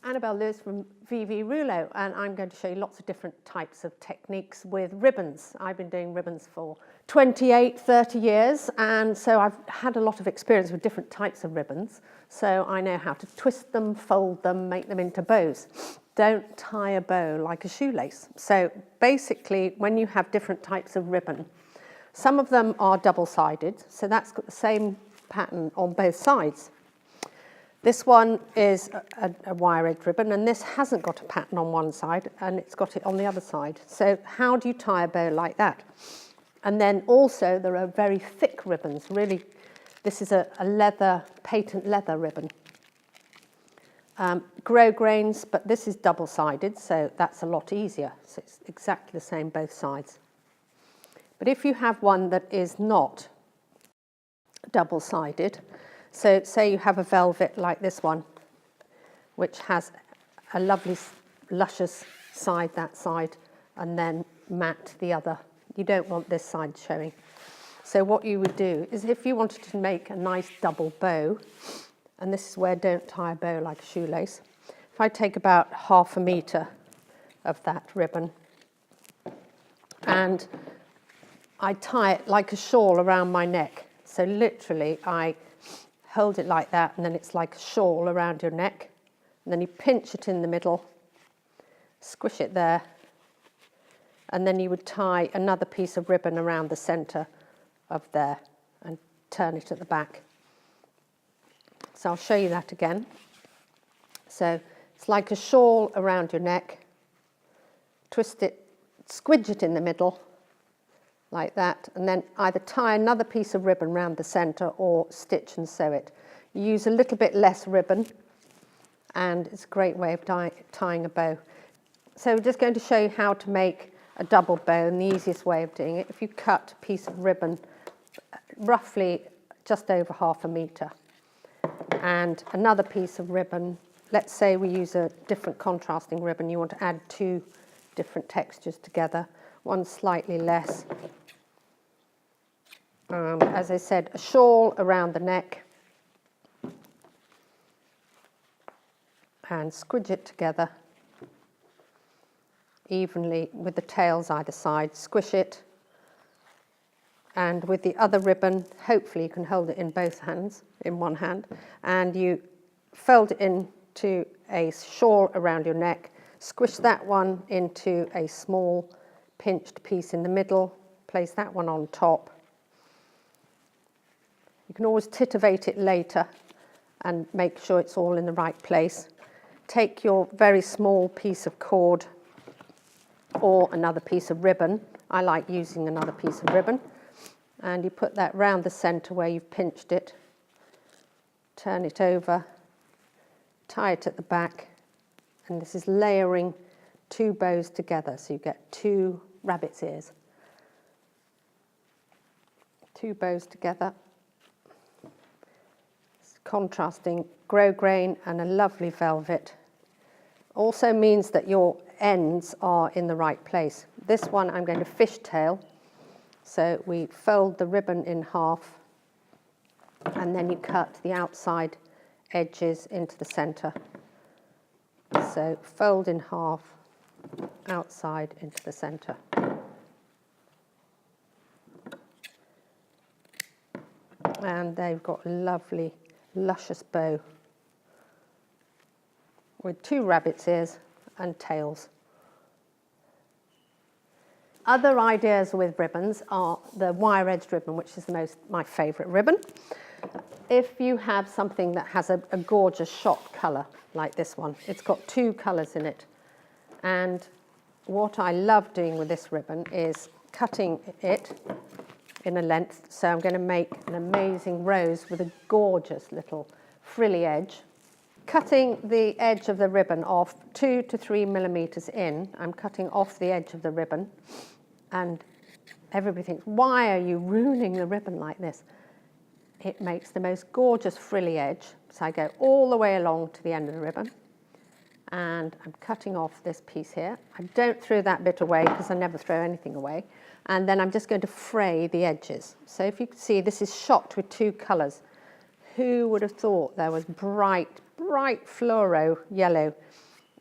Annabel Lewis from V Rouleaux, and I'm going to show you lots of different types of techniques with ribbons. I've been doing ribbons for 28, 30 years, and so I've had a lot of experience with different types of ribbons. So I know how to twist them, fold them, make them into bows. Don't tie a bow like a shoelace. So basically, when you have different types of ribbon, some of them are double-sided, so that's got the same pattern on both sides. This one is a wire-edged ribbon, and this hasn't got a pattern on one side, and it's got it on the other side. So how do you tie a bow like that? And then also there are very thick ribbons. Really, this is a leather, patent leather ribbon. Grow grains, but this is double-sided, so that's a lot easier. So it's exactly the same both sides. But if you have one that is not double-sided, so say you have a velvet like this one, which has a lovely luscious side, that side, and then matte the other. You don't want this side showing. So what you would do is, if you wanted to make a nice double bow, and this is where don't tie a bow like a shoelace, if I take about 1/2 metre of that ribbon and I tie it like a shawl around my neck. So literally I hold it like that, and then it's like a shawl around your neck, and then you pinch it in the middle, squish it there, and then you would tie another piece of ribbon around the centre of there and turn it at the back. So I'll show you that again. So it's like a shawl around your neck, twist it, squidge it in the middle like that, and then either tie another piece of ribbon around the centre or stitch and sew it. You use a little bit less ribbon, and it's a great way of tying a bow. So we're just going to show you how to make a double bow, and the easiest way of doing it. If you cut a piece of ribbon roughly just over 1/2 metre, and another piece of ribbon, let's say we use a different contrasting ribbon, you want to add 2 different textures together, one slightly less. As I said, a shawl around the neck, and squidge it together evenly with the tails either side, squish it, and with the other ribbon, hopefully you can hold it in both hands, in one hand, and you fold it into a shawl around your neck, squish that one into a small pinched piece in the middle, place that one on top. You can always titivate it later and make sure it's all in the right place. Take your very small piece of cord or another piece of ribbon. I like using another piece of ribbon. And you put that round the centre where you've pinched it, turn it over, tie it at the back, and this is layering 2 bows together, so you get 2 rabbit's ears. 2 bows together. Contrasting grow grain and a lovely velvet. Also means that your ends are in the right place. This one I'm going to fishtail. So we fold the ribbon in half, and then you cut the outside edges into the centre. So fold in half, outside into the centre. And they've got a lovely, luscious bow with 2 rabbit's ears and tails. Other ideas with ribbons are the wire-edged ribbon, which is my favourite ribbon. If you have something that has a gorgeous shot colour like this one, it's got 2 colours in it. And what I love doing with this ribbon is cutting it in a length. So I'm going to make an amazing rose with a gorgeous little frilly edge. Cutting the edge of the ribbon off 2 to 3 millimetres in, I'm cutting off the edge of the ribbon. And everybody thinks, why are you ruining the ribbon like this? It makes the most gorgeous frilly edge. So I go all the way along to the end of the ribbon, and I'm cutting off this piece here. I don't throw that bit away because I never throw anything away. And then I'm just going to fray the edges. So if you can see, this is shot with 2 colours. who would have thought there was bright fluoro yellow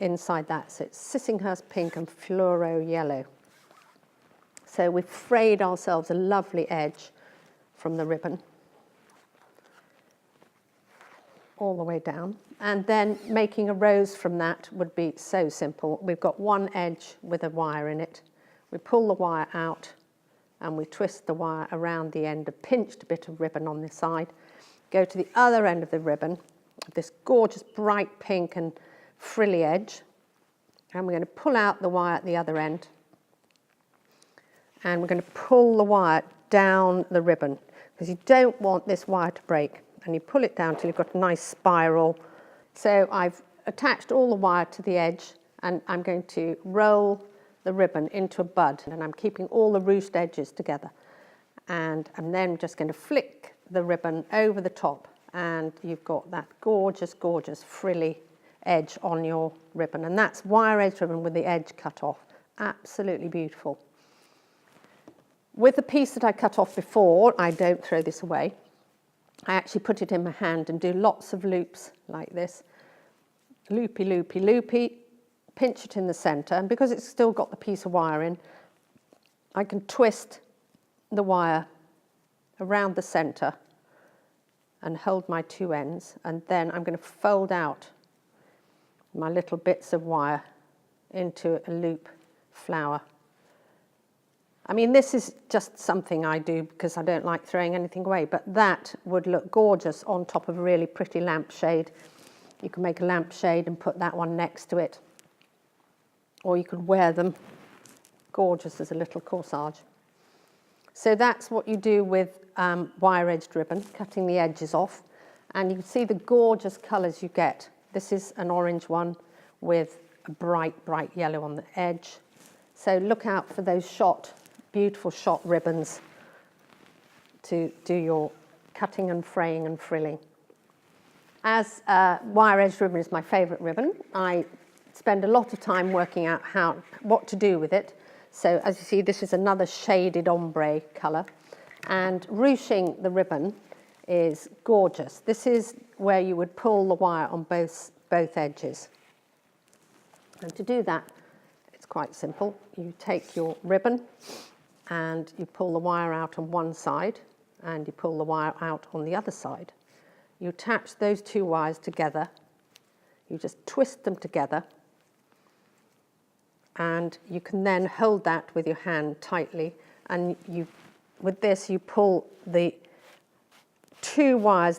inside that? So it's Sissinghurst pink and fluoro yellow. So we've frayed ourselves a lovely edge from the ribbon all the way down. And then making a rose from that would be so simple. We've got one edge with a wire in it. We pull the wire out and we twist the wire around the end, a pinched bit of ribbon on this side. Go to the other end of the ribbon, this gorgeous bright pink and frilly edge. And we're going to pull out the wire at the other end. And we're going to pull the wire down the ribbon because you don't want this wire to break. And you pull it down until you've got a nice spiral. So I've attached all the wire to the edge and I'm going to roll the ribbon into a bud, and I'm keeping all the ruched edges together. And I'm then just going to flick the ribbon over the top and you've got that gorgeous, gorgeous frilly edge on your ribbon. And that's wire edge ribbon with the edge cut off. Absolutely beautiful. With the piece that I cut off before, I don't throw this away. I actually put it in my hand and do lots of loops like this. Loopy, loopy, loopy, pinch it in the centre, and because it's still got the piece of wire in, I can twist the wire around the centre and hold my two ends, and then I'm going to fold out my little bits of wire into a loop flower. I mean, this is just something I do because I don't like throwing anything away, but that would look gorgeous on top of a really pretty lampshade. You can make a lampshade and put that one next to it, or you could wear them gorgeous as a little corsage. So that's what you do with wire-edged ribbon, cutting the edges off, and you can see the gorgeous colours you get. This is an orange one with a bright, bright yellow on the edge. So look out for those beautiful shot ribbons to do your cutting and fraying and frilling. As wire edge ribbon is my favourite ribbon, I spend a lot of time working out what to do with it. So as you see, this is another shaded ombre colour, and ruching the ribbon is gorgeous. This is where you would pull the wire on both edges. And to do that, it's quite simple. You take your ribbon and you pull the wire out on one side and you pull the wire out on the other side. You attach those two wires together, you just twist them together, and you can then hold that with your hand tightly, and with this you pull the two wires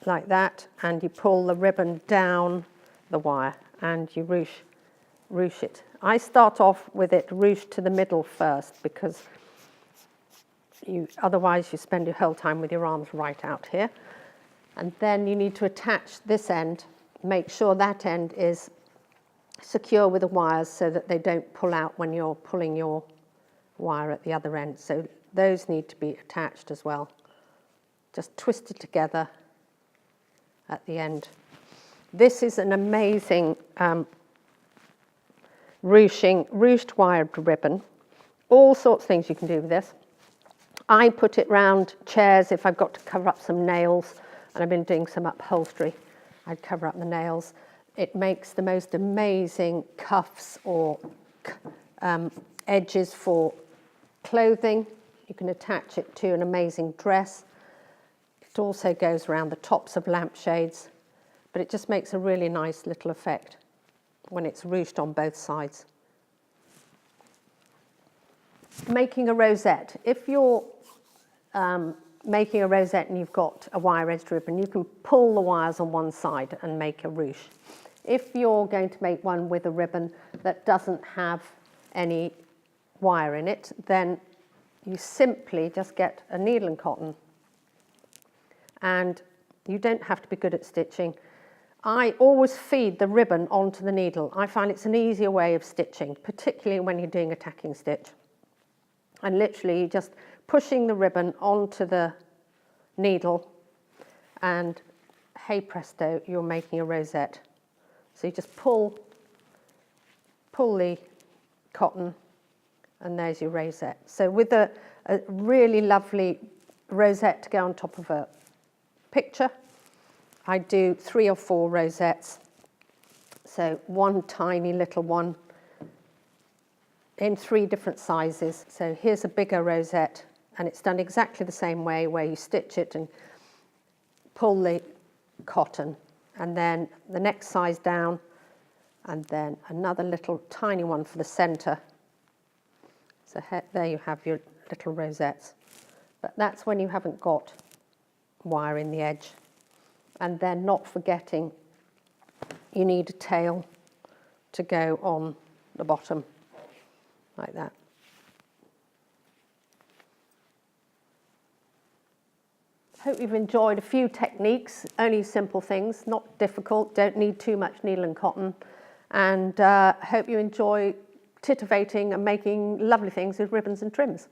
like that, and you pull the ribbon down the wire and you ruche it. I start off with it ruched to the middle first because otherwise you spend your whole time with your arms right out here. And then you need to attach this end, make sure that end is secure with the wires so that they don't pull out when you're pulling your wire at the other end. So those need to be attached as well. Just twist it together at the end. This is an amazing ruched wired ribbon. All sorts of things you can do with this. I put it round chairs if I've got to cover up some nails, and I've been doing some upholstery. I'd cover up the nails. It makes the most amazing cuffs or edges for clothing. You can attach it to an amazing dress. It also goes around the tops of lampshades, but it just makes a really nice little effect when it's ruched on both sides. Making a rosette. If you're making a rosette and you've got a wire-edged ribbon, you can pull the wires on one side and make a ruche. If you're going to make one with a ribbon that doesn't have any wire in it, then you simply just get a needle and cotton, and you don't have to be good at stitching. I always feed the ribbon onto the needle. I find it's an easier way of stitching, particularly when you're doing a tacking stitch. And literally just pushing the ribbon onto the needle, and hey presto, you're making a rosette. So you just pull the cotton, and there's your rosette. So with a really lovely rosette to go on top of a picture, I do 3 or 4 rosettes. So one tiny little one in 3 different sizes. So here's a bigger rosette, and it's done exactly the same way, where you stitch it and pull the cotton, and then the next size down, and then another little tiny one for the center. So there you have your little rosettes. But that's when you haven't got wire in the edge. And then, not forgetting, you need a tail to go on the bottom, like that. Hope you've enjoyed a few techniques, only simple things, not difficult, don't need too much needle and cotton. And hope you enjoy titivating and making lovely things with ribbons and trims.